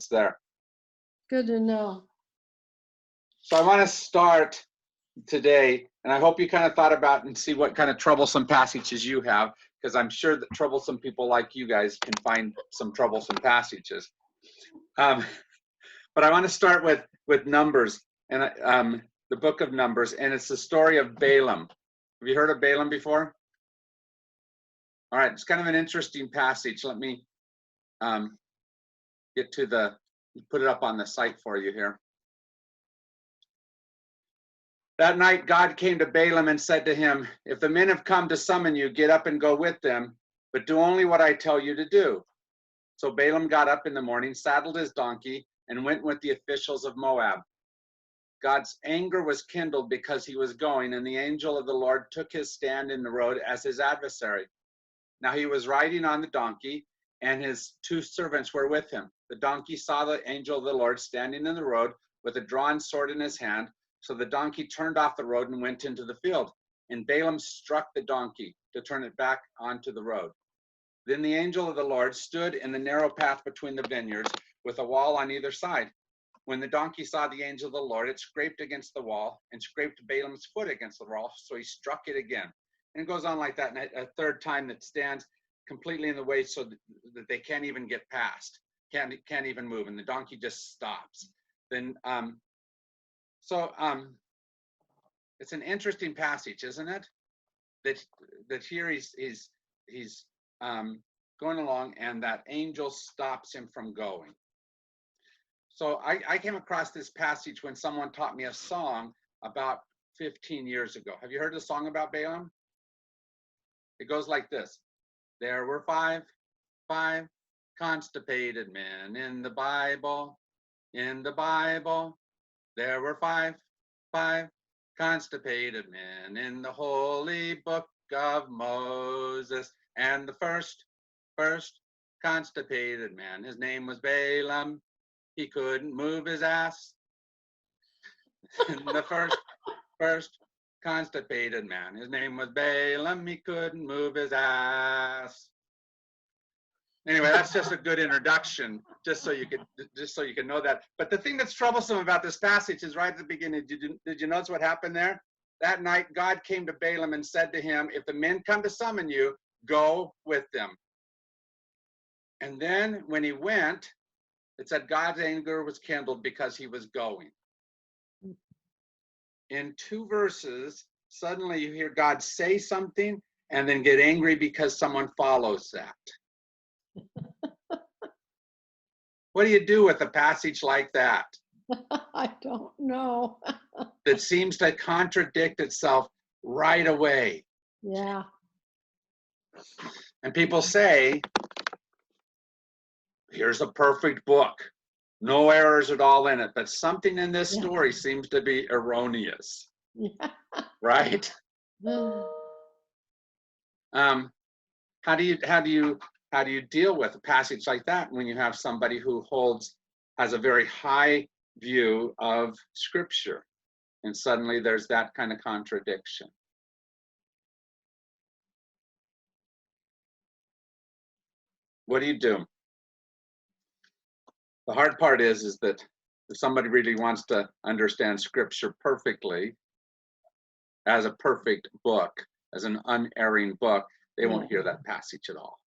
It's there. Good to know. So I want to start today, and I hope you kind of thought about and see what kind of troublesome passages you have, because I'm sure that troublesome people like you guys can find some troublesome passages. But I want to start with Numbers, and the book of Numbers, and it's the story of Balaam. Have you heard of Balaam before? All right, it's kind of an interesting passage. Let me put it up on the site for you here. That night, God came to Balaam and said to him, "If the men have come to summon you, get up and go with them, but do only what I tell you to do." So Balaam got up in the morning, saddled his donkey, and went with the officials of Moab. God's anger was kindled because he was going, and the angel of the Lord took his stand in the road as his adversary. Now he was riding on the donkey, and his 2 servants were with him. The donkey saw the angel of the Lord standing in the road with a drawn sword in his hand. So the donkey turned off the road and went into the field. And Balaam struck the donkey to turn it back onto the road. Then the angel of the Lord stood in the narrow path between the vineyards with a wall on either side. When the donkey saw the angel of the Lord, it scraped against the wall and scraped Balaam's foot against the wall. So he struck it again. And it goes on like that. And a third time that stands completely in the way so that they can't even get past, can't even move. And the donkey just stops. Then, it's an interesting passage, isn't it? That here he's going along, and that angel stops him from going. So I came across this passage when someone taught me a song about 15 years ago. Have you heard the song about Balaam? It goes like this. There were five constipated men in the Bible. In the Bible, there were five constipated men in the holy book of Moses. And the first constipated man, his name was Balaam. He couldn't move his ass. And the first constipated man, his name was Balaam. He couldn't move his ass. Anyway, that's just a good introduction, just so you can know that. But the thing that's troublesome about this passage is right at the beginning. Did you notice what happened there? That night, God came to Balaam and said to him, "If the men come to summon you, go with them." And then when he went, it said God's anger was kindled because he was going. In 2 verses, suddenly you hear God say something and then get angry because someone follows that. What do you do with a passage like that? I don't know. That seems to contradict itself right away. Yeah. And people say, here's a perfect book. No errors at all in it. But something in this story seems to be erroneous. Yeah. Right? How do you deal with a passage like that when you have somebody who has a very high view of Scripture, and suddenly there's that kind of contradiction? What do you do? The hard part is that if somebody really wants to understand Scripture perfectly, as a perfect book, as an unerring book, they won't hear that passage at all.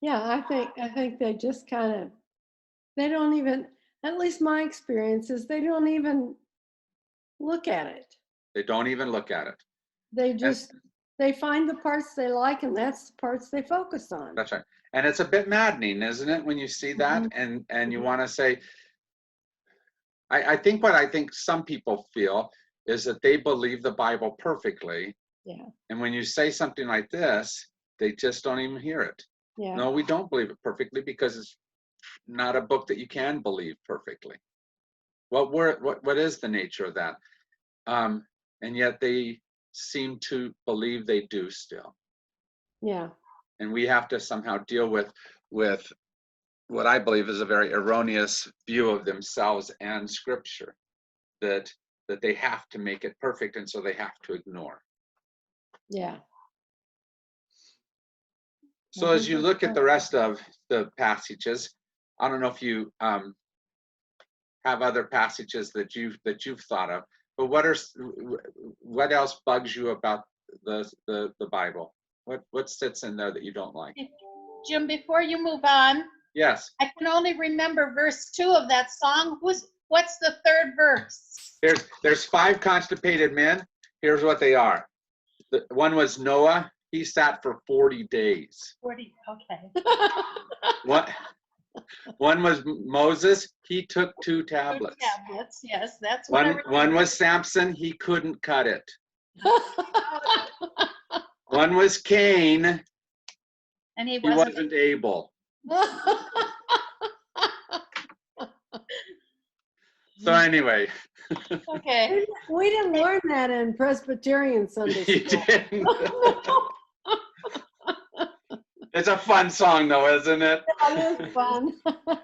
Yeah, I think they just they don't even, at least my experience is they don't even look at it. They don't even look at it. They find the parts they like, and that's the parts they focus on. That's right. And it's a bit maddening, isn't it, when you see that? Mm-hmm. And you want to say, I think some people feel is that they believe the Bible perfectly. Yeah. And when you say something like this, they just don't even hear it. Yeah. No, we don't believe it perfectly because it's not a book that you can believe perfectly. What is the nature of that? And yet they seem to believe they do still. Yeah. And we have to somehow deal with what I believe is a very erroneous view of themselves and Scripture, that they have to make it perfect, and so they have to ignore. Yeah. So as you look at the rest of the passages, I don't know if you have other passages that you've thought of. But what else bugs you about the Bible? What sits in there that you don't like? Jim, before you move on, Yes. I can only remember verse 2 of that song. What's the third verse? There's 5 constipated men. Here's what they are. One was Noah. He sat for 40 days. 40, okay. One was Moses. He took 2 tablets. Tablets, yes, that's what I remember. One was Samson. He couldn't cut it. One was Cain. And he He wasn't able. So anyway. Okay. We didn't learn that in Presbyterian Sunday You school. didn't. It's a fun song though, isn't it? That is fun.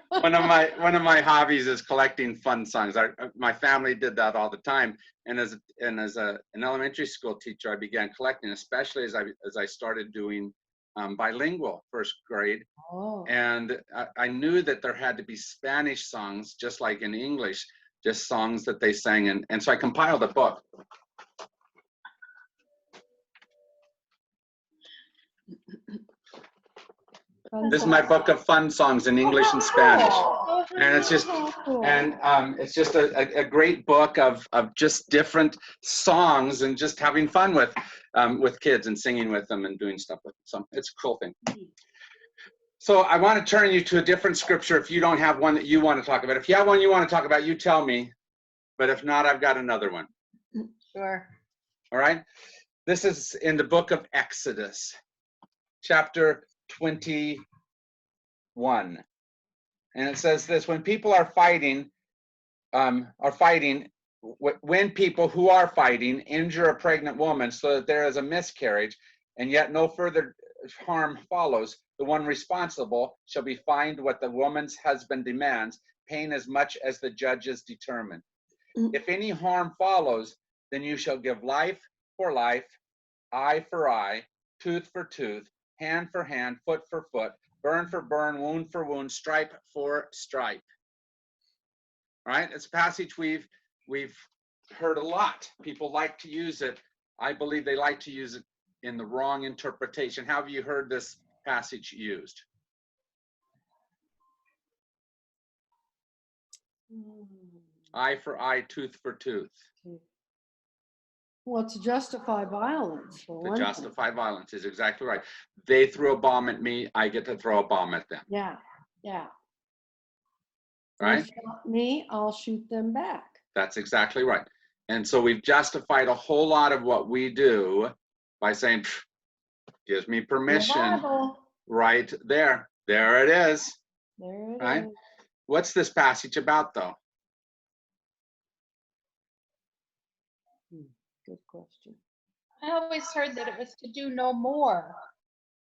One of my hobbies is collecting fun songs. My family did that all the time, and as an elementary school teacher, I began collecting, especially as I started doing bilingual first grade. Oh. And I knew that there had to be Spanish songs, just like in English, just songs that they sang, and so I compiled a book. This is my book of fun songs in English and Spanish, and it's just a great book of just different songs and just having fun with kids and singing with them and doing stuff with them. So it's a cool thing. So I want to turn you to a different scripture if you don't have one that you want to talk about. If you have one you want to talk about, you tell me. But if not, I've got another one. Sure. All right. This is in the book of Exodus, chapter 21. And it says this: when people are fighting, when people who are fighting injure a pregnant woman so that there is a miscarriage, and yet no further harm follows, the one responsible shall be fined what the woman's husband demands, paying as much as the judges determine. If any harm follows, then you shall give life for life, eye for eye, tooth for tooth, hand for hand, foot for foot, burn for burn, wound for wound, stripe for stripe. All right, it's a passage we've heard a lot. People like to use it. I believe they like to use it in the wrong interpretation. How have you heard this passage used? Eye for eye, tooth for tooth. Well, to justify violence. To justify violence is exactly right. They threw a bomb at me, I get to throw a bomb at them. Yeah, yeah. Right? They shot me, I'll shoot them back. That's exactly right. And so we've justified a whole lot of what we do by saying, gives me permission. Right there. There it is. There it right? is. What's this passage about, though? Good question. I always heard that it was to do no more.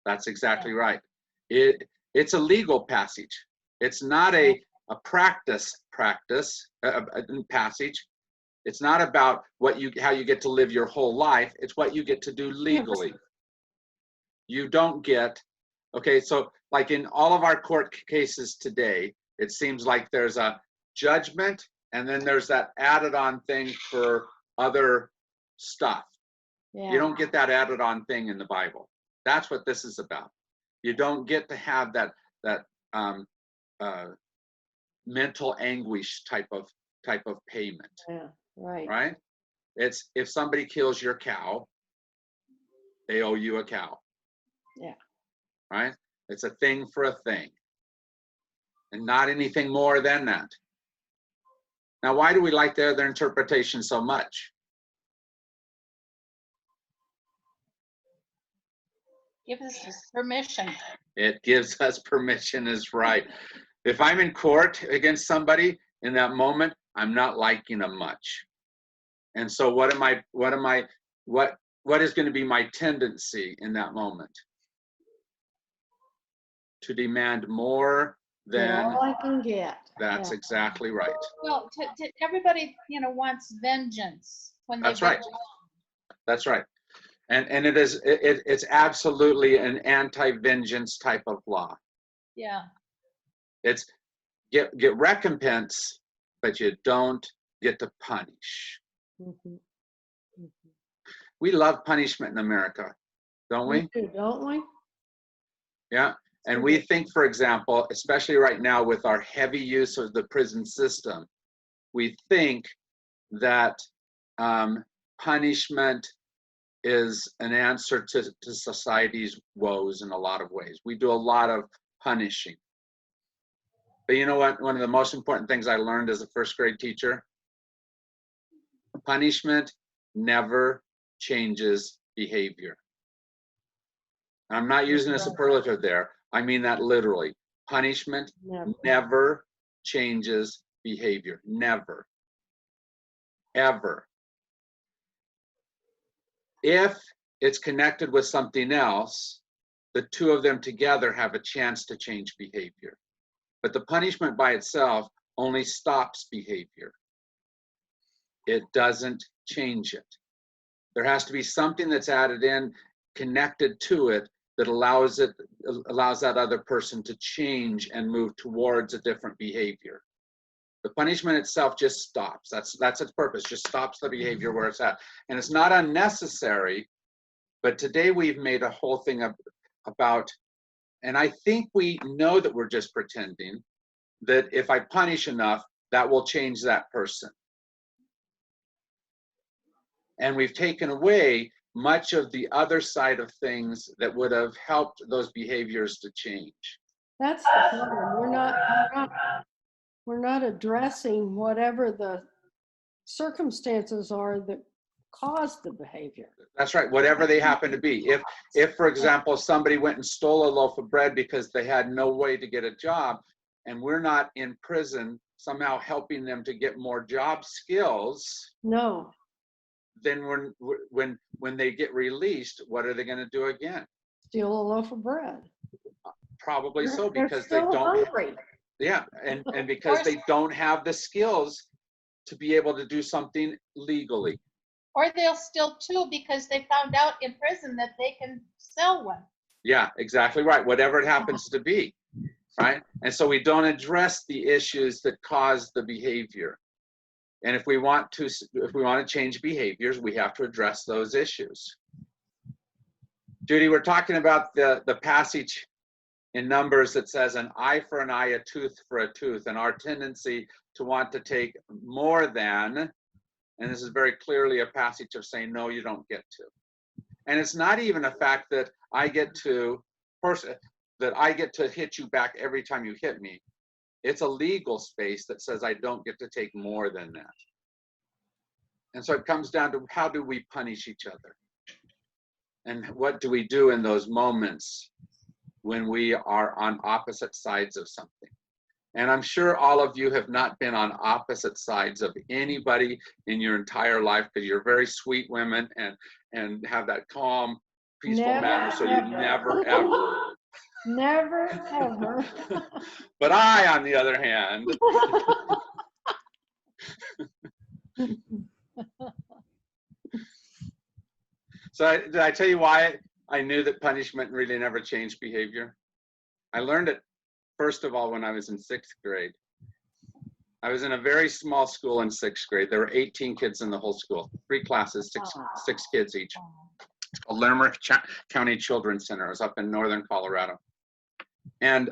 That's exactly right. It's a legal passage. It's not a passage. It's not about how you get to live your whole life. It's what you get to do legally. You don't get, okay, so like in all of our court cases today, it seems like there's a judgment and then there's that added on thing for other stuff. Yeah. You don't get that added on thing in the Bible. That's what this is about. You don't get to have that mental anguish type of payment. Yeah, right. Right? It's if somebody kills your cow, they owe you a cow. Yeah. Right? It's a thing for a thing. And not anything more than that. Now, why do we like their interpretation so much? Gives us permission. It gives us permission is right. If I'm in court against somebody in that moment, I'm not liking them much. And so what is going to be my tendency in that moment? To demand more than all I can get. That's exactly right. Well, everybody, wants vengeance when they That's right. That's right. And it's absolutely an anti-vengeance type of law. Yeah. It's get recompense but you don't get to punish. Mhm. Mhm. We love punishment in America, don't we? We do, don't we? Yeah. And we think, for example, especially right now with our heavy use of the prison system, we think that punishment is an answer to society's woes in a lot of ways. We do a lot of punishing. But you know what? One of the most important things I learned as a first grade teacher, punishment never changes behavior. And I'm not using a superlative there. I mean that literally. Punishment never changes behavior. Never. Ever. If it's connected with something else, the two of them together have a chance to change behavior. But the punishment by itself only stops behavior. It doesn't change it. There has to be something that's added in, connected to it, that allows that other person to change and move towards a different behavior. The punishment itself just stops. That's its purpose, just stops the behavior where it's at. And it's not unnecessary, but today we've made a whole thing about, and I think we know that we're just pretending, that if I punish enough, that will change that person. And we've taken away much of the other side of things that would have helped those behaviors to change. That's the problem. We're not addressing whatever the circumstances are that cause the behavior. That's right, whatever they happen to be. If, for example, somebody went and stole a loaf of bread because they had no way to get a job, and we're not in prison somehow helping them to get more job skills, No. then when they get released, what are they going to do again? Steal a loaf of bread. Probably so, They're because they still don't. hungry. Yeah, and because they don't have the skills to be able to do something legally. Or they'll steal two because they found out in prison that they can sell one. Yeah, exactly right. Whatever it happens to be, right? And so we don't address the issues that cause the behavior. And if we want to change behaviors, we have to address those issues. Judy, we're talking about the passage in Numbers that says an eye for an eye, a tooth for a tooth, and our tendency to want to take more than, and this is very clearly a passage of saying, no, you don't get to. And it's not even a fact that I get to hit you back every time you hit me. It's a legal space that says I don't get to take more than that. And so it comes down to, how do we punish each other? And what do we do in those moments when we are on opposite sides of something? And I'm sure all of you have not been on opposite sides of anybody in your entire life, because you're very sweet women and have that calm, peaceful manner. So you never, ever. Never, ever. But I, on the other hand, did I tell you why I knew that punishment really never changed behavior? I learned it, first of all, when I was in 6th grade. I was in a very small school in 6th grade. There were 18 kids in the whole school, 3 classes, six kids each. It's called Larimer County Children's Center. It was up in northern Colorado. And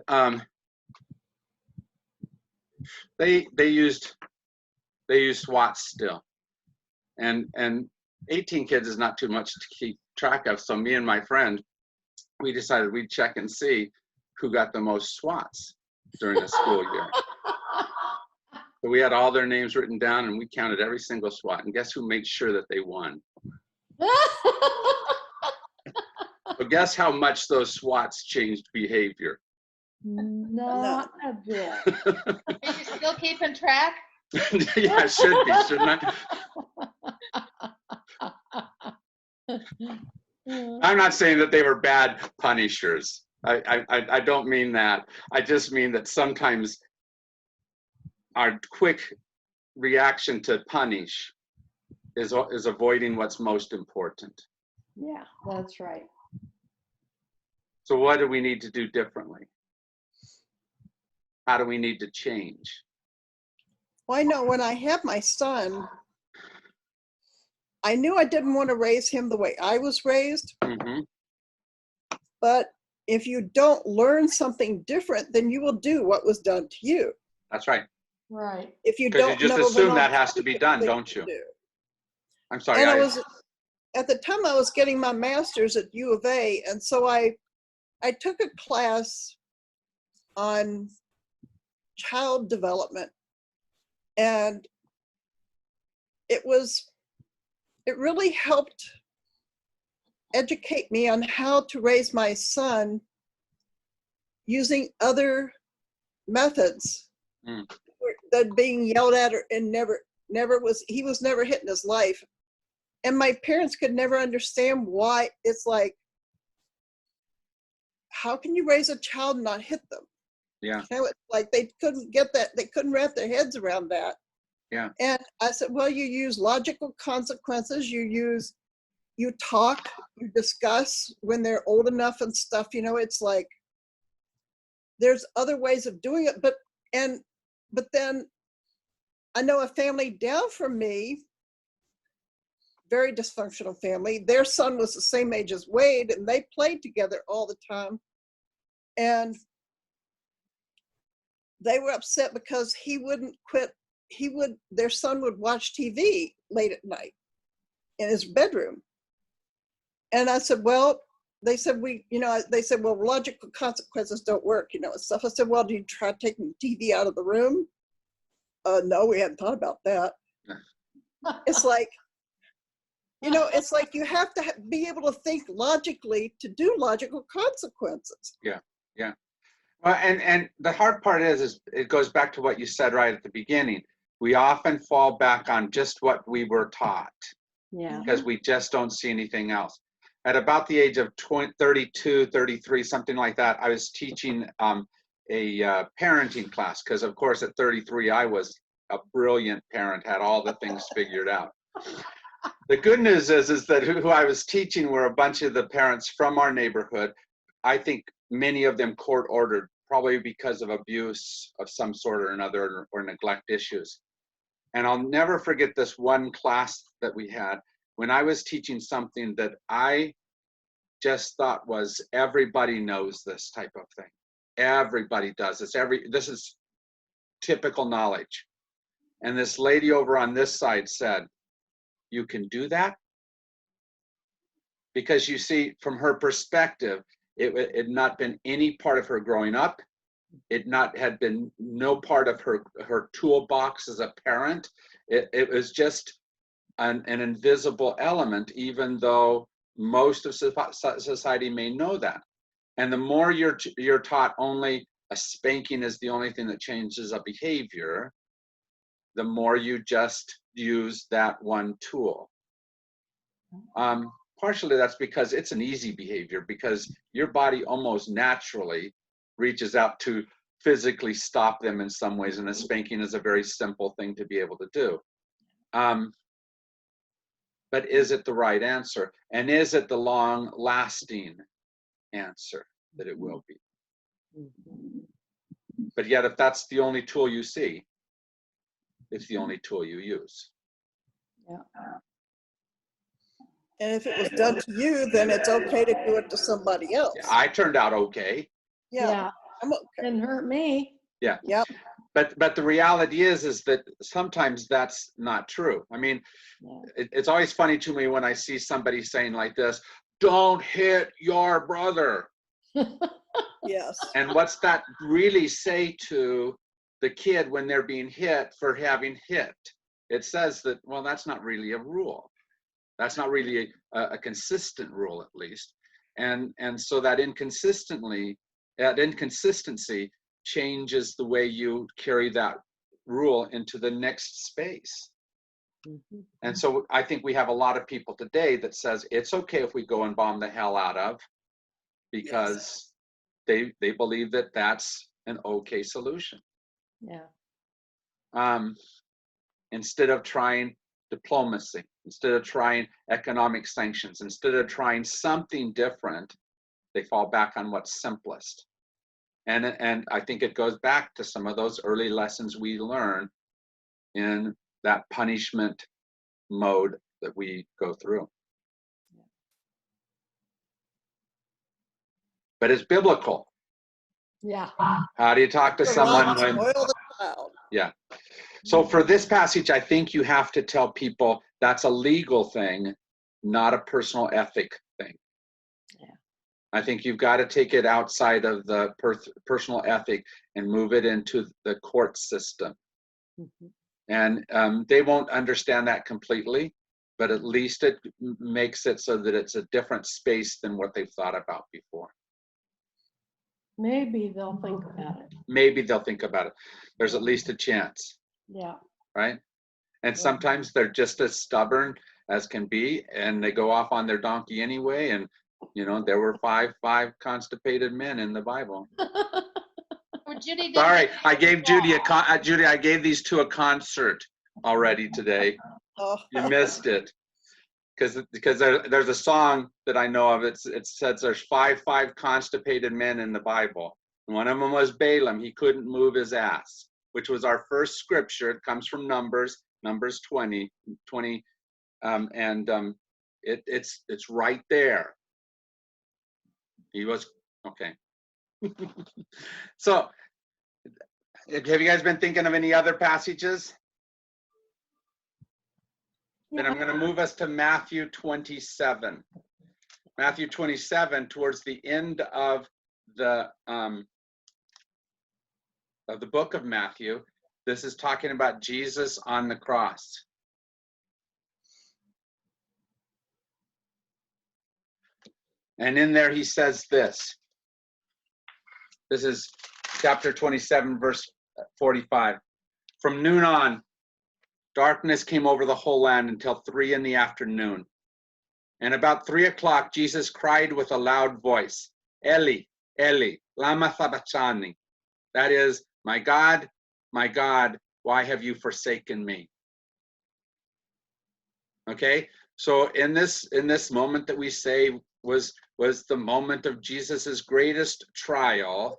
they used SWAT still. And 18 kids is not too much to keep track of. So me and my friend, we decided we'd check and see who got the most SWATs during the school year. So we had all their names written down, and we counted every single SWAT. And guess who made sure that they won? So guess how much those SWATs changed behavior? Not a bit. Are you still keeping track? Yeah, it should be, shouldn't I? I'm not saying that they were bad punishers. I don't mean that. I just mean that sometimes our quick reaction to punish is avoiding what's most important. Yeah, that's right. So what do we need to do differently? How do we need to change? Well, I know when I had my son, I knew I didn't want to raise him the way I was raised, Hmm. but if you don't learn something different, then you will do what was done to you. That's right. Right. If you Because you don't just know assume the that has to be done, thing don't to you? do. I'm sorry. And I was, at the time I was getting my master's at U of A, and so I took a class on child development, and it really helped educate me on how to raise my son using other methods Mm. than being yelled at and he was never hit in his life. And my parents could never understand why. It's like, how can you raise a child and not hit them? Yeah. You know, it's like they couldn't get that. They couldn't wrap their heads around that. Yeah. And I said, well, you use logical consequences. You talk, you discuss when they're old enough and stuff. You know, it's like, there's other ways of doing it. But then I know a family down from me, very dysfunctional family. Their son was the same age as Wade, and they played together all the time. And they were upset because he wouldn't quit. Their son would watch TV late at night in his bedroom. And I said, well, they said, well, logical consequences don't work, and stuff. I said, well, do you try taking the TV out of the room? No, we hadn't thought about that. It's like, it's like you have to be able to think logically to do logical consequences. Yeah. Yeah. Well, and the hard part is it goes back to what you said right at the beginning. We often fall back on just what we were taught Yeah. because we just don't see anything else. At about the age of 32, 33, something like that, I was teaching a parenting class because, of course, at 33, I was a brilliant parent, had all the things figured out. The good news is that who I was teaching were a bunch of the parents from our neighborhood. I think many of them court ordered, probably because of abuse of some sort or another or neglect issues. And I'll never forget this one class that we had when I was teaching something that I just thought was everybody knows this type of thing. Everybody does this. This is typical knowledge. And this lady over on this side said, "You can do that?" Because you see, from her perspective, it had not been any part of her growing up. It had been no part of her toolbox as a parent. It was just an invisible element, even though most of society may know that. And the more you're taught only a spanking is the only thing that changes a behavior, the more you just use that one tool. Partially that's because it's an easy behavior, because your body almost naturally reaches out to physically stop them in some ways, and a spanking is a very simple thing to be able to do. But is it the right answer? And is it the long-lasting answer that it will be? But yet, if that's the only tool you see, it's the only tool you use. Yeah. And if it was done to you, then it's okay to do it to somebody else. I turned out okay. Yeah. I'm okay. Didn't hurt me. Yeah. Yep. But the reality is that sometimes that's not true. I mean, it's always funny to me when I see somebody saying like this, "Don't hit your brother." Yes. And what's that really say to the kid when they're being hit for having hit? It says that, well, that's not really a rule. That's not really a consistent rule, at least. And so that inconsistency changes the way you carry that rule into the next space. And so I think we have a lot of people today that says it's okay if we go and bomb the hell out of, because they believe that that's an okay solution. Yeah. Instead of trying diplomacy, instead of trying economic sanctions, instead of trying something different, they fall back on what's simplest. And I think it goes back to some of those early lessons we learned in that punishment mode that we go through. But it's biblical. Yeah. How do you talk to The someone rod when, spoil the child. yeah. So for this passage, I think you have to tell people that's a legal thing, not a personal ethic thing. Yeah. I think you've got to take it outside of the personal ethic and move it into the court system. Mhm. And they won't understand that completely, but at least it makes it so that it's a different space than what they've thought about before. Maybe they'll think about it. Maybe they'll think about it. There's at least a chance, Yeah. right? And sometimes they're just as stubborn as can be, and they go off on their donkey anyway. And there were five constipated men in the Bible. Well, Judy did Sorry, get I gave Judy a Judy. I gave these two a concert already today. Oh. You missed it, because there's a song that I know of. It says there's five constipated men in the Bible. And one of them was Balaam. He couldn't move his ass, which was our first scripture. It comes from Numbers 20. It's right there. He was okay. So, have you guys been thinking of any other passages? Then I'm going to move us to Matthew 27. Matthew 27, towards the end of the book of Matthew. This is talking about Jesus on the cross. And in there he says this. This is chapter 27, verse 45. From noon on, darkness came over the whole land until 3 p.m. And about 3 o'clock, Jesus cried with a loud voice, Eli, Eli, lama sabachthani. That is, my God, why have you forsaken me? Okay, so in this moment that we say was the moment of Jesus's greatest trial,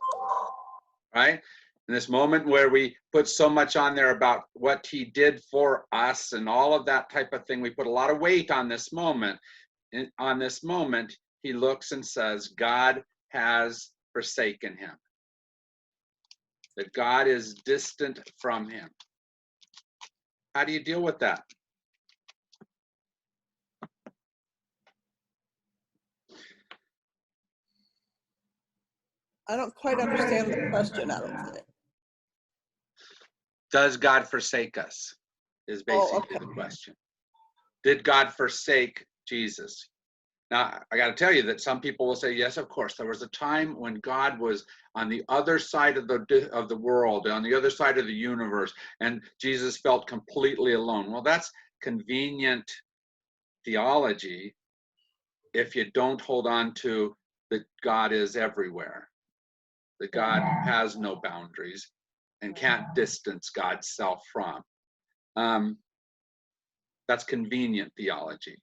right? In this moment where we put so much on there about what he did for us and all of that type of thing, we put a lot of weight on this moment. And on this moment, he looks and says, God has forsaken him. That God is distant from him. How do you deal with that? I don't quite understand the question, I don't think. Does God forsake us? Is basically the question. Did God forsake Jesus? Now, I got to tell you that some people will say, yes, of course. There was a time when God was on the other side of the world, on the other side of the universe, and Jesus felt completely alone. Well, that's convenient theology if you don't hold on to that God is everywhere, that God has no boundaries and can't distance God's self from. That's convenient theology.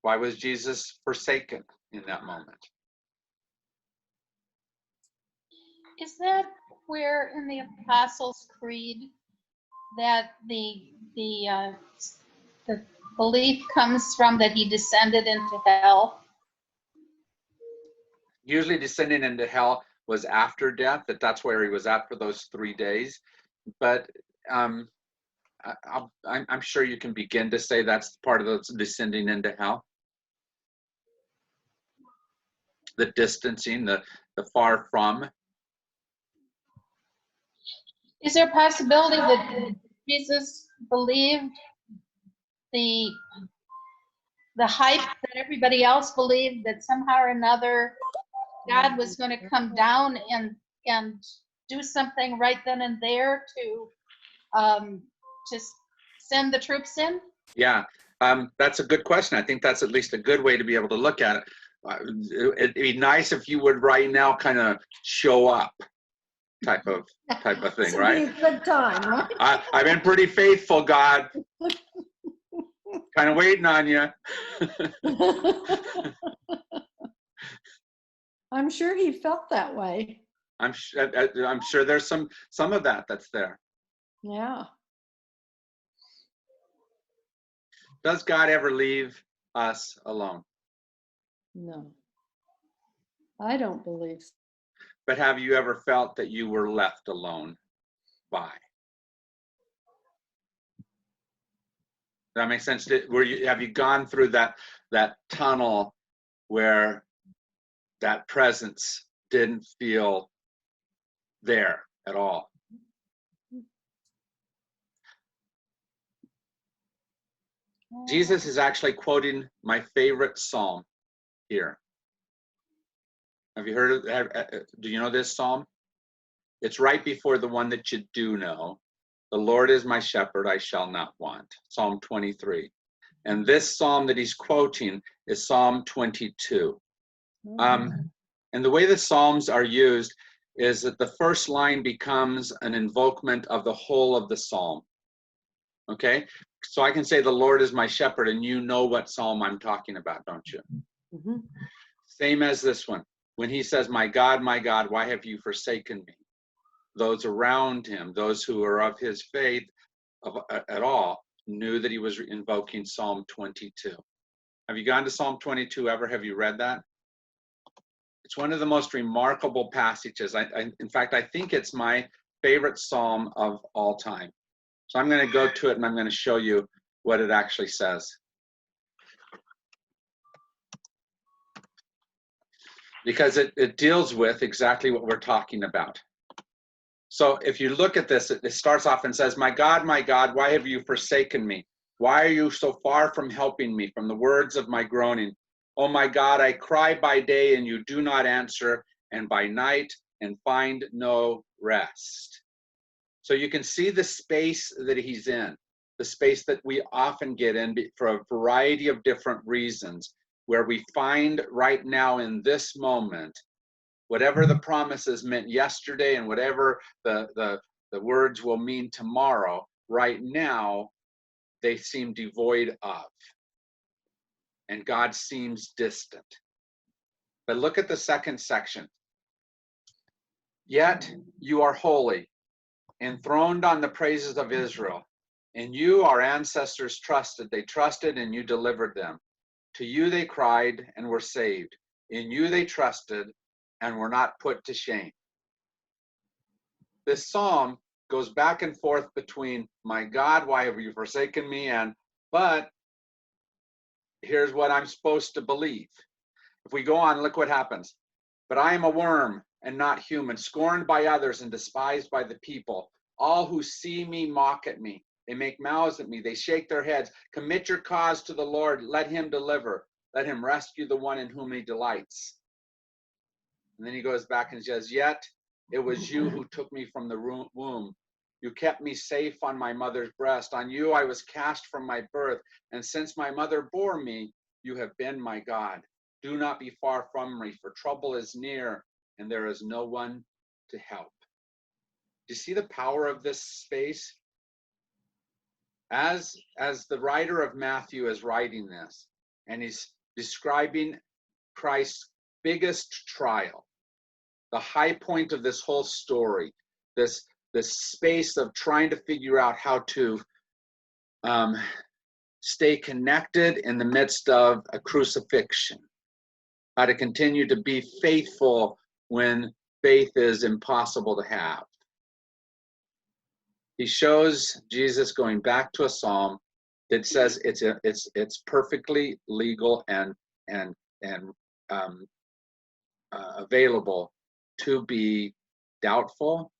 Why was Jesus forsaken in that moment? Is that where in the Apostles' Creed that the belief comes from that he descended into hell? Usually descending into hell was after death, that's where he was at for those 3 days. But I'm sure you can begin to say that's part of the descending into hell. The distancing, the far from. Is there a possibility that Jesus believed the hype that everybody else believed, that somehow or another God was going to come down and do something right then and there to send the troops in? Yeah, that's a good question. I think that's at least a good way to be able to look at it. It'd be nice if you would right now kind of show up, type of thing, right? It's a good time, right? I've been pretty faithful, God. Kind of waiting on you. I'm sure he felt that way. I'm sure there's some of that's there. Yeah. Does God ever leave us alone? No, I don't believe so. But have you ever felt that you were left alone by? Does that make sense? Have you gone through that tunnel where that presence didn't feel there at all? Jesus is actually quoting my favorite psalm here. Have you heard of? Do you know this psalm? It's right before the one that you do know. The Lord is my shepherd, I shall not want. Psalm 23. And this psalm that he's quoting is Psalm 22. And the way the psalms are used is that the first line becomes an invokement of the whole of the psalm. Okay? So I can say the Lord is my shepherd, and you know what psalm I'm talking about, don't you? Mm-hmm. Same as this one. When he says, my God, why have you forsaken me? Those around him, those who are of his faith at all, knew that he was invoking Psalm 22. Have you gone to Psalm 22 ever? Have you read that? It's one of the most remarkable passages. In fact, I think it's my favorite psalm of all time. So I'm going to go to it and I'm going to show you what it actually says. Because it deals with exactly what we're talking about. So if you look at this, it starts off and says, my God, why have you forsaken me? Why are you so far from helping me, from the words of my groaning? Oh my God, I cry by day and you do not answer, and by night and find no rest. So you can see the space that he's in, the space that we often get in for a variety of different reasons, where we find right now in this moment, whatever the promises meant yesterday and whatever the words will mean tomorrow, right now, they seem devoid of. And God seems distant. But look at the second section. Yet you are holy, enthroned on the praises of Israel. In you our ancestors trusted. They trusted and you delivered them. To you they cried and were saved. In you they trusted and were not put to shame. This psalm goes back and forth between, my God, why have you forsaken me? But here's what I'm supposed to believe. If we go on, look what happens. But I am a worm and not human, scorned by others and despised by the people. All who see me mock at me. They make mouths at me. They shake their heads. Commit your cause to the Lord. Let him deliver. Let him rescue the one in whom he delights. And then he goes back and says, yet it was you who took me from the womb. You kept me safe on my mother's breast. On you I was cast from my birth. And since my mother bore me, you have been my God. Do not be far from me, for trouble is near, and there is no one to help. Do you see the power of this space? As the writer of Matthew is writing this, and he's describing Christ's biggest trial, the high point of this whole story, this space of trying to figure out how to stay connected in the midst of a crucifixion, how to continue to be faithful when faith is impossible to have. He shows Jesus going back to a psalm that says it's perfectly legal and available to be doubtful,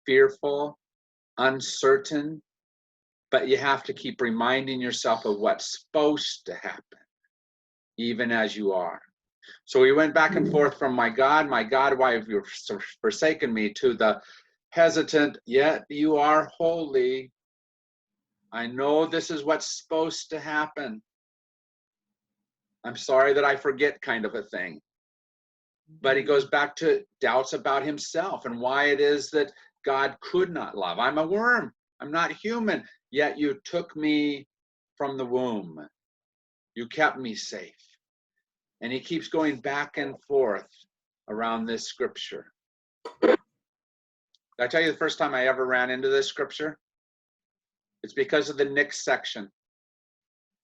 fearful, uncertain, but you have to keep reminding yourself of what's supposed to happen, even as you are. So we went back and forth from my God, why have you forsaken me, to the hesitant, yet you are holy. I know this is what's supposed to happen. I'm sorry that I forget, kind of a thing. But he goes back to doubts about himself and why it is that God could not love. I'm a worm. I'm not human. Yet you took me from the womb. You kept me safe. And he keeps going back and forth around this scripture. Did I tell you the first time I ever ran into this scripture? It's because of the next section.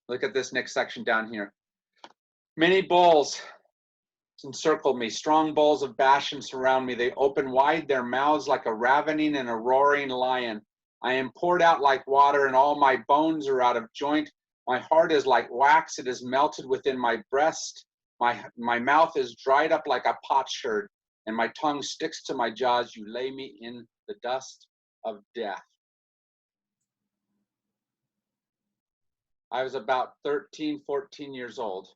Look at this next section down here. Many bulls encircle me. Strong bulls of Bashan surround me. They open wide their mouths like a ravening and a roaring lion. I am poured out like water, and all my bones are out of joint. My heart is like wax. It is melted within my breast. My mouth is dried up like a potsherd, and my tongue sticks to my jaws. You lay me in the dust of death. I was about 13, 14 years old.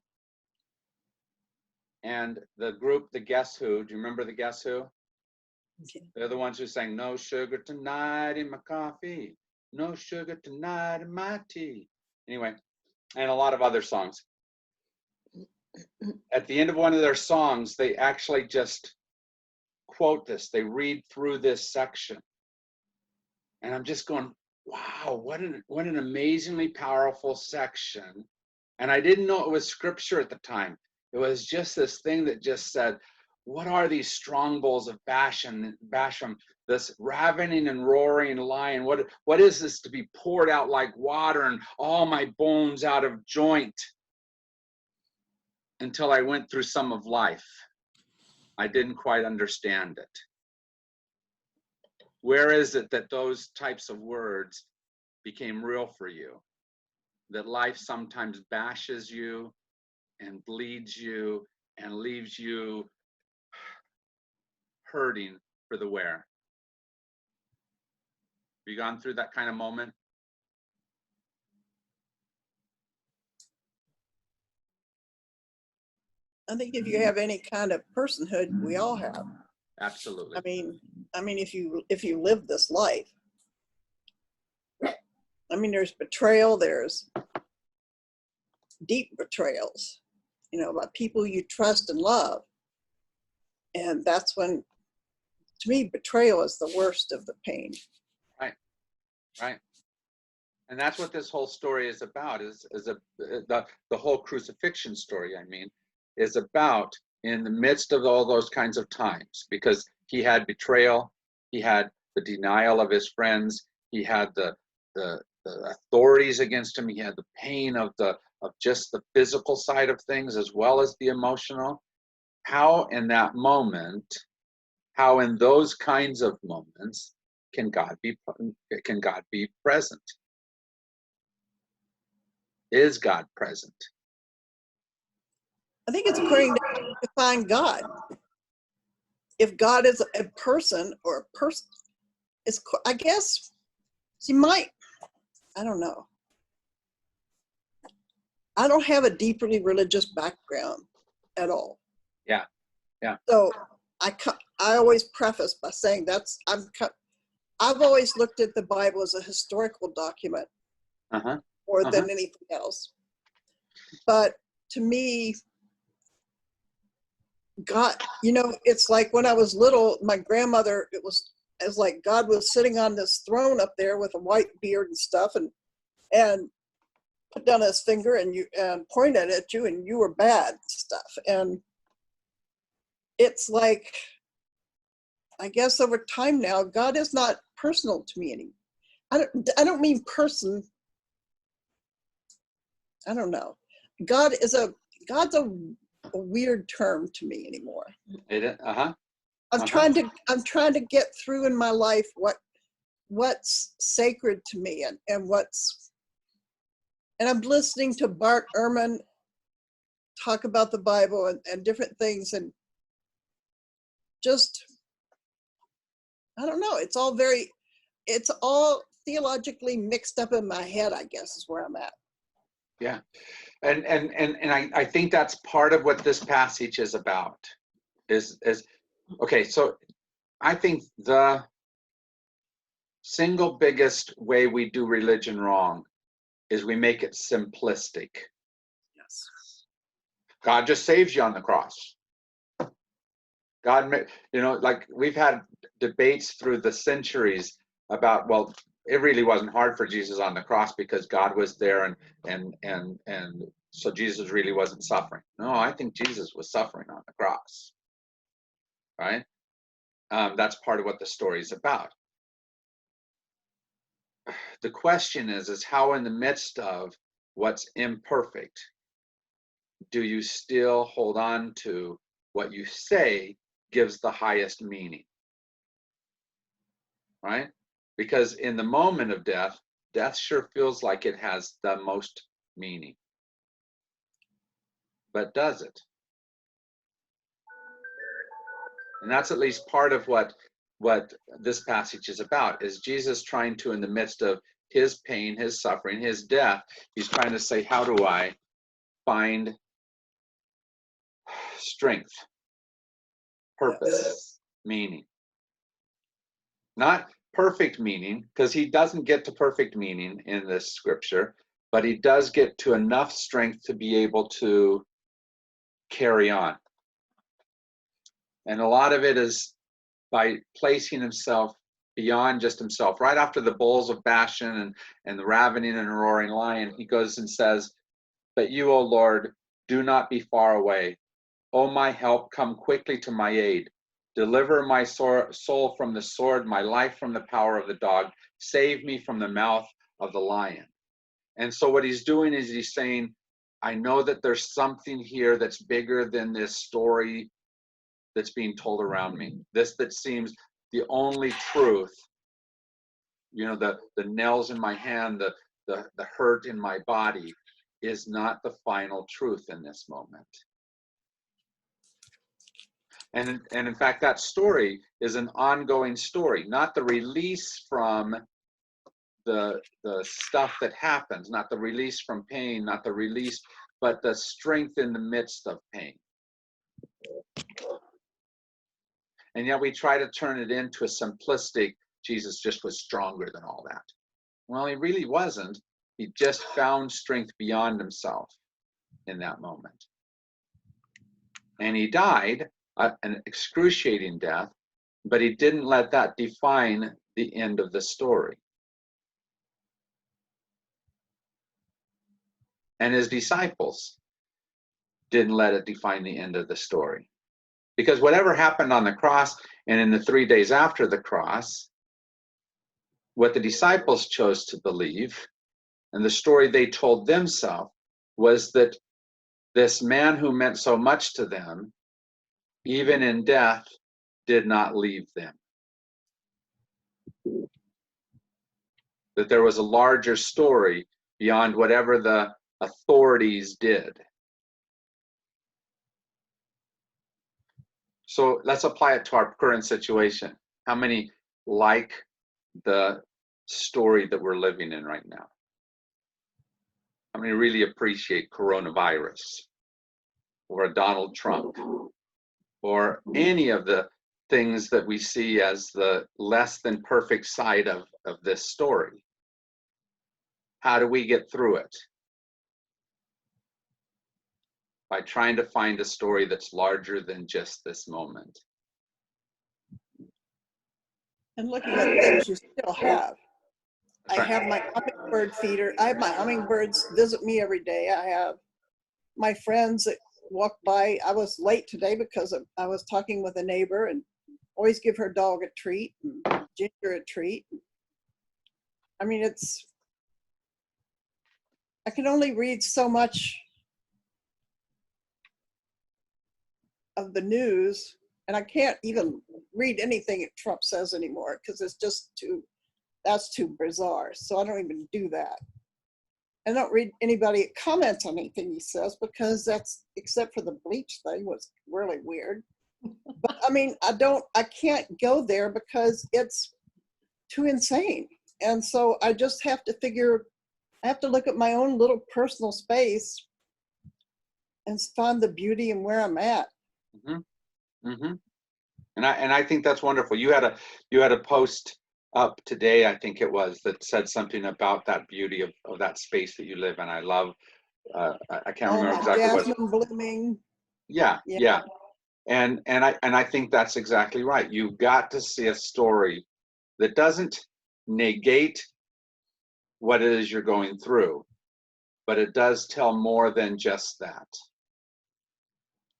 And the group, the Guess Who, do you remember the Guess Who? Okay. They're the ones who sang, no sugar tonight in my coffee, no sugar tonight in my tea. Anyway, and a lot of other songs. At the end of one of their songs, they actually just quote this. They read through this section. And I'm just going, wow, what an amazingly powerful section. And I didn't know it was scripture at the time. It was just this thing that just said, what are these strong bulls of Bashan, this ravening and roaring lion? What is this to be poured out like water and all my bones out of joint? Until I went through some of life, I didn't quite understand it. Where is it that those types of words became real for you? That life sometimes bashes you and bleeds you and leaves you hurting for the wear. Have you gone through that kind of moment? I think if you have any kind of personhood, we all have. Absolutely. I mean, if you live this life, I mean, there's betrayal, there's deep betrayals, you know, by people you trust and love. And that's when, to me, betrayal is the worst of the pain. Right. And that's what this whole story is about, the whole crucifixion story, I mean, is about in the midst of all those kinds of times, because he had betrayal, he had the denial of his friends, he had the authorities against him, he had the pain of just the physical side of things as well as the emotional. How in that moment, how in those kinds of moments can God be present? Is God present? I think it's according to how you define God. If God is a person or a person, it's, I guess, I don't know. I don't have a deeply religious background at all. Yeah. So I always preface by saying I've always looked at the Bible as a historical document more than anything else. But to me, God, you know, it's like when I was little, my grandmother, it was like God was sitting on this throne up there with a white beard and stuff, and put down his finger and pointed at you, and you were bad stuff. And it's like, I guess over time now, God is not personal to me anymore. I don't mean person. I don't know. God's a weird term to me anymore. I'm trying to get through in my life what's sacred to me and I'm listening to Bart Ehrman talk about the Bible and different things, and just, I don't know, it's all theologically mixed up in my head, I guess, is where I'm at. Yeah. And I think that's part of what this passage is about. Is okay, so I think the single biggest way we do religion wrong is we make it simplistic. Yes. God just saves you on the cross. God, you know, like we've had debates through the centuries about, well, it really wasn't hard for Jesus on the cross because God was there and so Jesus really wasn't suffering. No, I think Jesus was suffering on the cross. Right? That's part of what the story is about. The question is how in the midst of what's imperfect, do you still hold on to what you say gives the highest meaning? Right? Because in the moment of death, death sure feels like it has the most meaning. But does it? And that's at least part of what this passage is about, is Jesus trying to, in the midst of his pain, his suffering, his death, he's trying to say, how do I find strength, purpose, meaning? Not perfect meaning, because he doesn't get to perfect meaning in this scripture, but he does get to enough strength to be able to carry on. And a lot of it is by placing himself beyond just himself. Right after the bulls of Bashan and the ravening and roaring lion, he goes and says, but you, O Lord, do not be far away. O my help, come quickly to my aid. Deliver my soul from the sword, my life from the power of the dog. Save me from the mouth of the lion. And so what he's doing is he's saying, I know that there's something here that's bigger than this story that's being told around me. This that seems the only truth, the nails in my hand, the hurt in my body is not the final truth in this moment. And in fact, that story is an ongoing story, not the release from the stuff that happens, not the release from pain, not the release, but the strength in the midst of pain. And yet we try to turn it into a simplistic, Jesus just was stronger than all that. Well, he really wasn't. He just found strength beyond himself in that moment. And he died an excruciating death, but he didn't let that define the end of the story. And his disciples didn't let it define the end of the story. Because whatever happened on the cross and in the 3 days after the cross, what the disciples chose to believe and the story they told themselves was that this man who meant so much to them, even in death, did not leave them. That there was a larger story beyond whatever the authorities did. So let's apply it to our current situation. How many like the story that we're living in right now? How many really appreciate coronavirus or Donald Trump or any of the things that we see as the less than perfect side of this story? How do we get through it? By trying to find a story that's larger than just this moment. And looking at things you still have. That's right. I have my hummingbird feeder. I have my hummingbirds visit me every day. I have my friends that walk by. I was late today because I was talking with a neighbor, and always give her dog a treat and Ginger a treat. I mean, I can only read so much of the news, and I can't even read anything that Trump says anymore because it's just that's too bizarre. So I don't even do that. I don't read anybody that comments on anything he says because that's, except for the bleach thing, was really weird. But I mean, I can't go there because it's too insane. And so I just have to I have to look at my own little personal space and find the beauty in where I'm at. Mm-hmm. Mm-hmm. And I think that's wonderful. You had a post up today, I think it was, that said something about that beauty of that space that you live in. I love. I can't remember exactly what. Jasmine blooming. Yeah. And I think that's exactly right. You've got to see a story that doesn't negate what it is you're going through, but it does tell more than just that.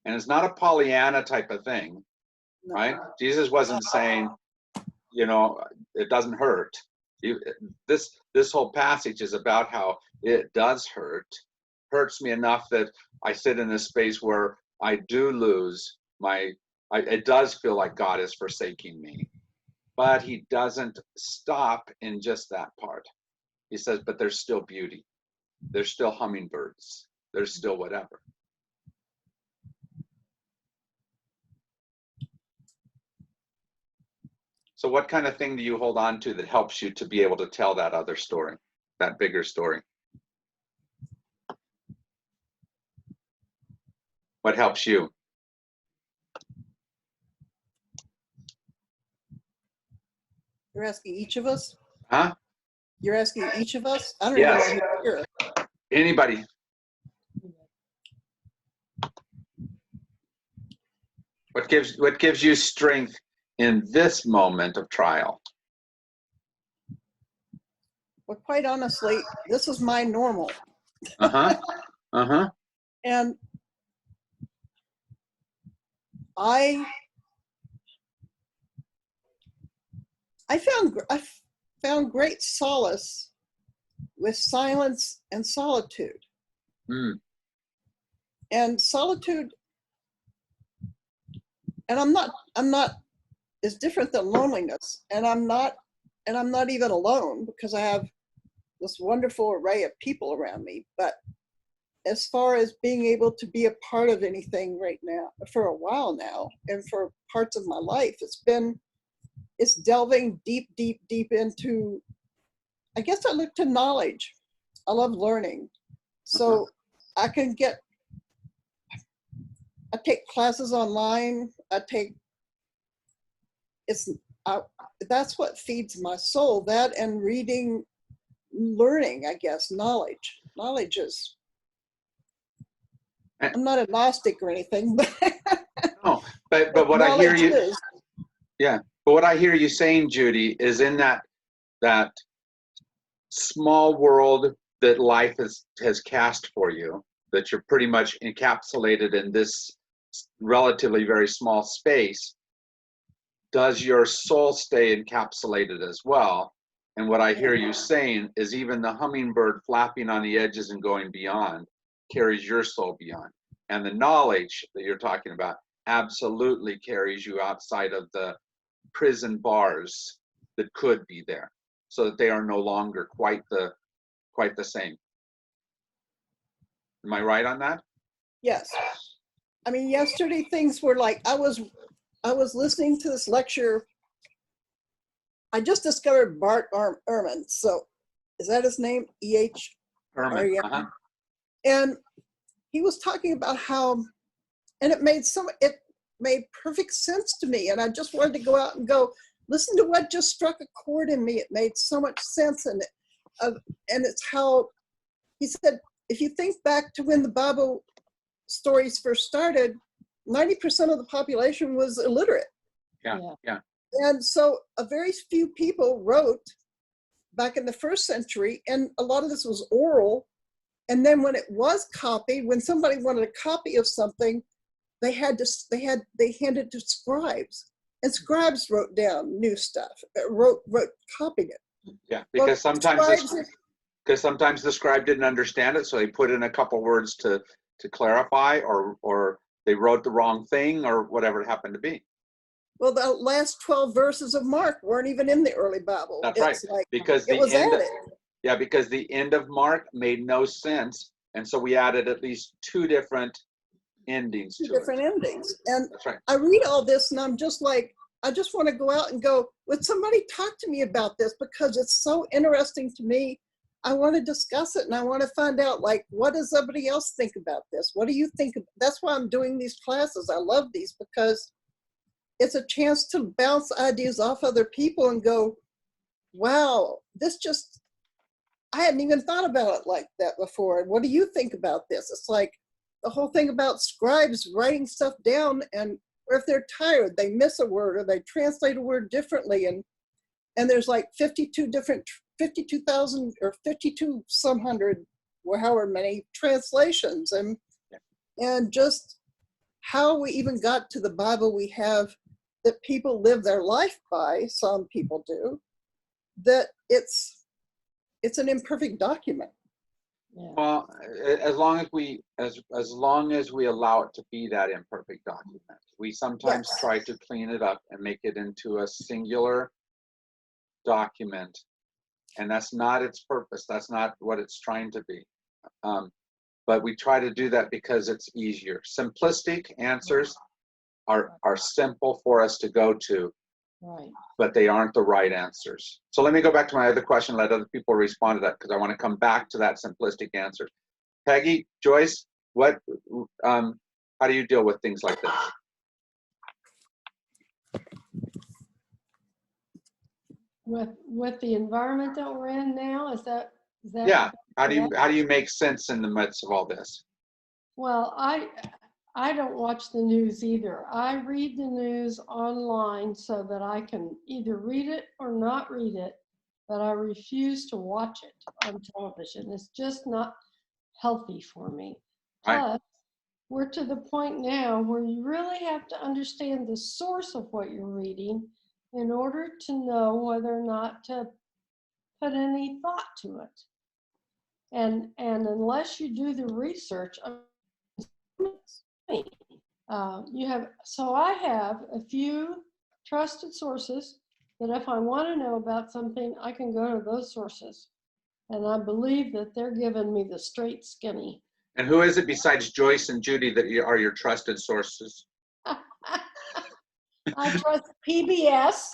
And it's not a Pollyanna type of thing. No. right? Jesus wasn't saying, you know, it doesn't hurt. This whole passage is about how it does hurts me enough that I sit in a space where I do lose it does feel like God is forsaking me. But he doesn't stop in just that part. He says, but there's still beauty. There's still hummingbirds. There's still whatever. So what kind of thing do you hold on to that helps you to be able to tell that other story, that bigger story? What helps you? You're asking each of us? Huh? You're asking each of us? I don't Yes. even know who's here. Anybody? What gives you strength in this moment of trial? Well, quite honestly, this is my normal. Uh-huh. Uh-huh. And I found great solace with silence and solitude. Mm. And solitude, and I'm not is different than loneliness. And I'm not even alone because I have this wonderful array of people around me. But as far as being able to be a part of anything right now, for a while now, and for parts of my life, it's delving deep into, I guess I look to knowledge. I love learning. So I take classes online. That's what feeds my soul, that and reading, learning, I guess, knowledge. Knowledge is, I'm not a Gnostic or anything, but No, but what I hear knowledge you, is. yeah, but what I hear you saying, Judy, is in that small world that life has cast for you, that you're pretty much encapsulated in this relatively very small space. Does your soul stay encapsulated as well? And what I hear you saying is even the hummingbird flapping on the edges and going beyond carries your soul beyond. And the knowledge that you're talking about absolutely carries you outside of the prison bars that could be there, so that they are no longer quite the same. Am I right on that? Yes. I mean, yesterday things were like, I was listening to this lecture. I just discovered Bart Ehrman. So is that his name? E.H. Herman. Uh-huh. And he was talking about how, and it made perfect sense to me. And I just wanted to go out and go, listen to what just struck a chord in me. It made so much sense. And it's how he said, if you think back to when the Bible stories first started, 90% of the population was illiterate. Yeah. And so a very few people wrote back in the first century, and a lot of this was oral. And then when it was copied, when somebody wanted a copy of something, they handed to scribes, and scribes wrote down new stuff, copied it. Yeah, because sometimes the scribe didn't understand it, so they put in a couple words to clarify, or they wrote the wrong thing, or whatever it happened to be. Well, the last 12 verses of Mark weren't even in the early Bible. That's right, Like, because it was added. Yeah, because the end of Mark made no sense, and so we added at least two different endings. Two different endings. And that's right. I read all this, and I'm just like, I just want to go out and go, would somebody talk to me about this? Because it's so interesting to me. I want to discuss it, and I want to find out, like, what does everybody else think about this? What do you think? That's why I'm doing these classes. I love these because it's a chance to bounce ideas off other people and go, wow, I hadn't even thought about it like that before. And what do you think about this? It's like the whole thing about scribes writing stuff down, and or if they're tired, they miss a word or they translate a word differently. And there's like 52,000 or 52 some hundred, or however many translations. And just how we even got to the Bible we have that people live their life by, some people do, that it's an imperfect document. Yeah. Well, as long as we allow it to be that imperfect document, we sometimes Yes. try to clean it up and make it into a singular document, and that's not its purpose. That's not what it's trying to be. But we try to do that because it's easier. Simplistic answers are simple for us to go to, Right. but they aren't the right answers. So let me go back to my other question, let other people respond to that, because I want to come back to that simplistic answer. Peggy, Joyce, how do you deal with things like this? With the environment that we're in now, is that Yeah, how do correct? you make sense in the midst of all this? Well, I don't watch the news either. I read the news online so that I can either read it or not read it, but I refuse to watch it on television. It's just not healthy for me. Right. Plus, we're to the point now where you really have to understand the source of what you're reading in order to know whether or not to put any thought to it. And unless you do the research, so I have a few trusted sources that if I want to know about something, I can go to those sources. And I believe that they're giving me the straight skinny. And who is it besides Joyce and Judy that are your trusted sources? I trust PBS.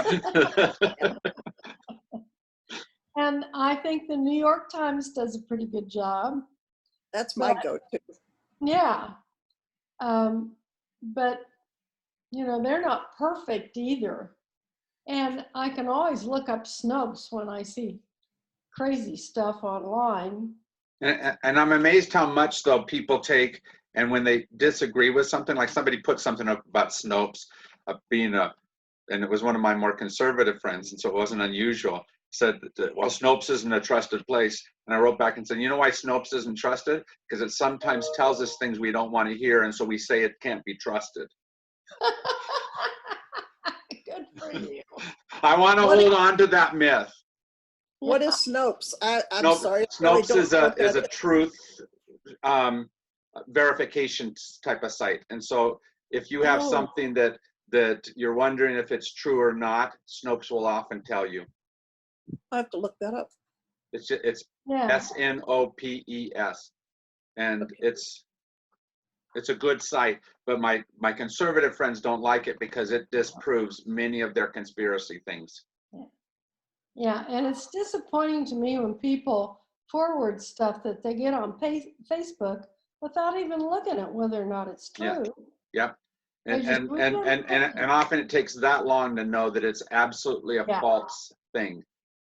And I think the New York Times does a pretty good job. That's my go-to. Yeah. But, they're not perfect either. And I can always look up Snopes when I see crazy stuff online. And I'm amazed how much, though, people take, and when they disagree with something, like somebody put something up about Snopes and it was one of my more conservative friends, and so it wasn't unusual, said that, well, Snopes isn't a trusted place. And I wrote back and said, you know why Snopes isn't trusted? Because it sometimes tells us things we don't want to hear, and so we say it can't be trusted. Good for you. I want to hold on to that myth. What is Snopes? I'm sorry. I really Snopes don't is know what that a truth verification type of site. And so if you have something that you're wondering if it's true or not, Snopes will often tell you. I have to look that up. It's Yeah. SNOPES, and Okay. it's a good site. But my conservative friends don't like it because it disproves many of their conspiracy things. Yeah, and it's disappointing to me when people forward stuff that they get on Facebook without even looking at whether or not it's true. Yeah. They just And read it. and often it takes that long to know that it's absolutely a Yeah. false thing.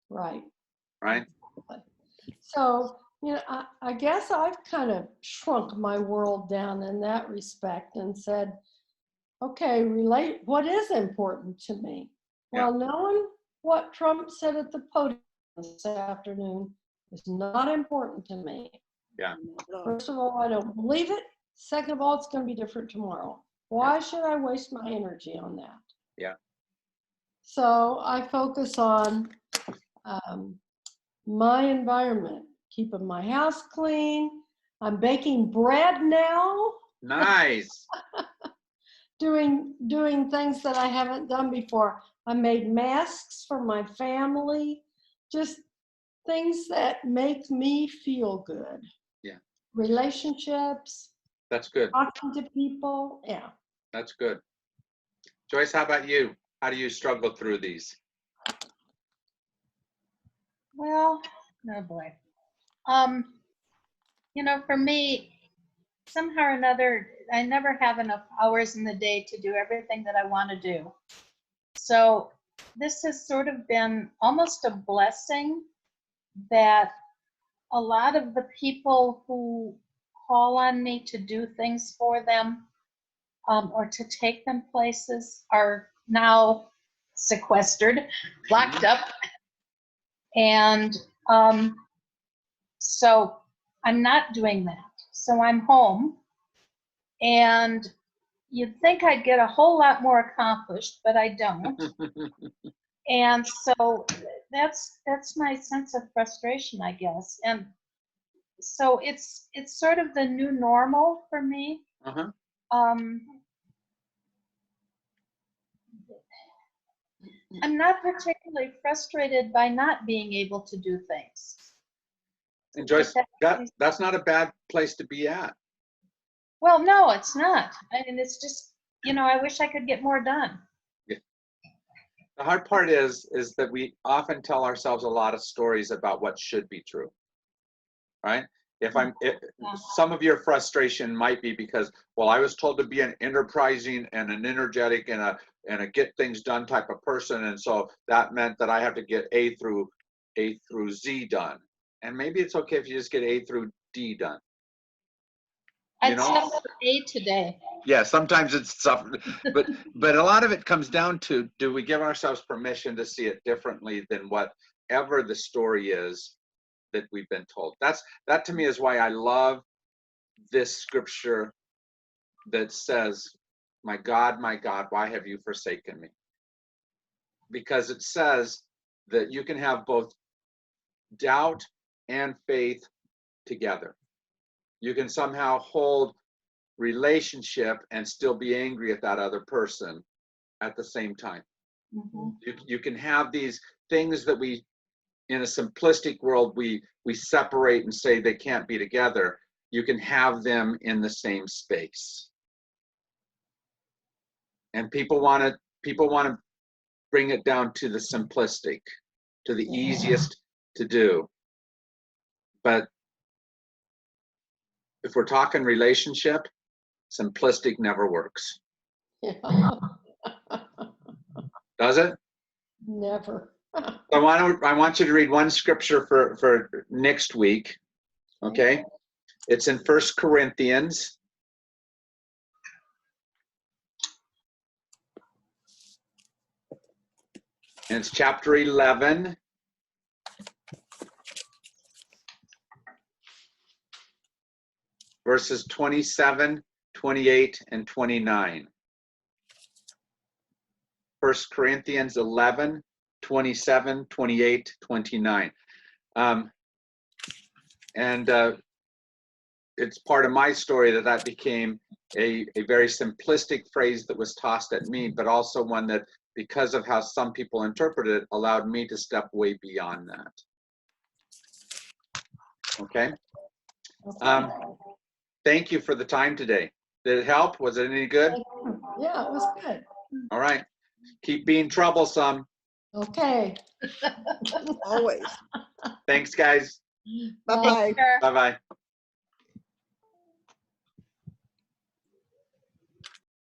Right. Right. So, I guess I've kind of shrunk my world down in that respect and said, okay, what is important to me? Yeah. Well, knowing what Trump said at the podium this afternoon is not important to me. Yeah. First of all, I don't believe it. Second of all, it's going to be different tomorrow. Why should I waste my energy on that? Yeah. So I focus on my environment, keeping my house clean. I'm baking bread now. Nice. doing things that I haven't done before. I made masks for my family, just things that make me feel good. Yeah. Relationships. That's good. Talking to people. Yeah. That's good. Joyce, how about you? How do you struggle through these? Well, oh boy. For me, somehow or another, I never have enough hours in the day to do everything that I want to do. So this has sort of been almost a blessing that a lot of the people who call on me to do things for them or to take them places are now sequestered, locked up. And so I'm not doing that. So I'm home. And you'd think I'd get a whole lot more accomplished, but I don't. And so that's my sense of frustration, I guess. And so it's sort of the new normal for me. Uh-huh. I'm not particularly frustrated by not being able to do things. And Joyce, that's not a bad place to be at. Well, no, it's not. I mean, it's just, I wish I could get more done. Yeah. The hard part is that we often tell ourselves a lot of stories about what should be true, right? Some of your frustration might be because, well, I was told to be an enterprising and an energetic and a get things done type of person, and so that meant that I have to get A through Z done. And maybe it's okay if you just get A through D done. I'd settle for A today. Yeah, sometimes it's tough, but a lot of it comes down to, do we give ourselves permission to see it differently than whatever the story is that we've been told? That to me is why I love this scripture that says, my God, why have you forsaken me? Because it says that you can have both doubt and faith together. You can somehow hold relationship and still be angry at that other person at the same time. Mm-hmm. You can have these things that we, in a simplistic world, we separate and say they can't be together. You can have them in the same space. And people want to bring it down to the simplistic, to the easiest to do. But if we're talking relationship, simplistic never works. Yeah. Does it? Never. I want you to read one scripture for next week. Okay? It's in 1 Corinthians. And it's chapter 11. Verses 27, 28, and 29. 1 Corinthians 11, 27, 28, 29. It's part of my story that became a very simplistic phrase that was tossed at me, but also one that, because of how some people interpret it, allowed me to step way beyond that. Okay? Thank you for the time today. Did it help? Was it any good? Yeah, it was good. All right. Keep being troublesome. Okay. Always. Thanks, guys. Bye-bye. Take care. Bye-bye.